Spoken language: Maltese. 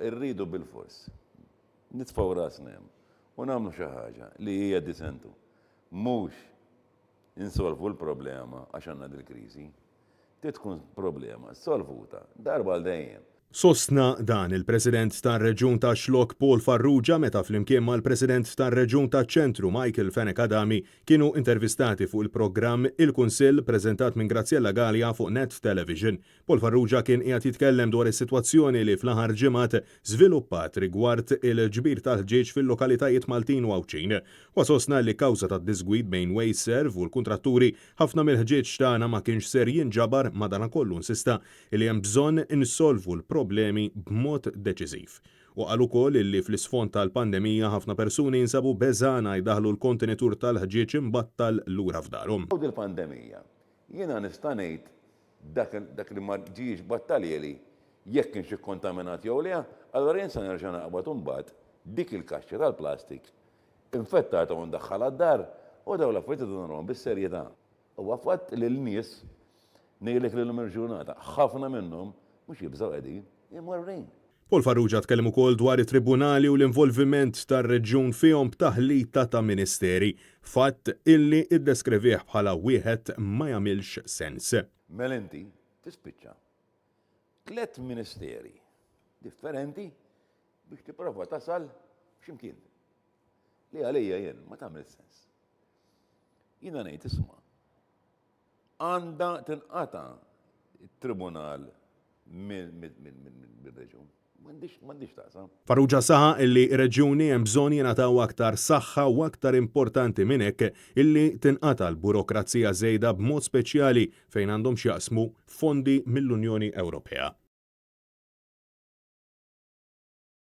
irridu bil-fors. Nitfaw rasna hemm u nagħmlu xi ħaġa li hija disentu. Mhux insolvu l-problema għax għandna dil-kriżi. Tkun problema solvuta darba għal dejjem. Sostna dan il-President tar-Reġjun ta' Xlok Paul Farrugia meta flimkien mal-President tar-Reġjun taċ-Ċentru Michael Fenek Adami kienu intervistati fuq il-programm Il-Kunsill preżentat minn Graziella Gallia fuq Net Television. Paul Farrugia kien qiegħed jitkellem dwar is-sitwazzjoni li fl-aħħar ġimgħat żviluppat rigward il-ġbir tal-ħġieġ fil-lokalitajiet Maltin u Awċin. Wasosna li kawża tad-disgwid bejn Wayserv u l-kuntratturi ħafna mill-ħġieġ tagħna ma kienx ser jinġabar madankollu insista li hemm bżonn insolvu l-problemi b'mod deċiżiv. U qal ukoll illi fl-isfond tal-pandemija ħafna persuni jinsabu beżana jdaħlu l-kontenitur tal-ħġieġ imbattal lura f'darhom. U dil-pandemija, jiena nista' ngħid dak li ma ġiex battaljeli jekk kienx ikkontaminat jew le, allura jien se nerġa' naqbad imbagħad dik il-kaxxa tal-plastik infettata u ndaħħal għad-dar u dawn l-affarijiet idu nagħmluhom bis-serjetà. Huwa fatt li l-nies ngħidlek lilhom il-ġurnata ħafna minnhom mhux jibżgħu qegħdin imorrin. Paul Farrugia tkellem ukoll dwar it-tribunali u l-involviment tar-reġjun fihom b'taħlita ta' ministeri, fatt illi iddeskrivih bħala wieħed ma jagħmilx sens. Mela inti tispiċċa 3 ministeri differenti biex tipprova tasal x'imkien. Li għalija jien ma tagħmel sens. Jiena ngħid isma' għandha tinqata' it-tribunal mill-reġjun. M'għandix taqsam. Farrugia saħa illi reġjuni hemm bżonn jingħataw aktar saħħa u aktar importanti minn hekk illi tinqata' l-burokrazija żejda b'mod speċjali fejn għandhom x'jaqsmu fondi mill-Unjoni Ewropea.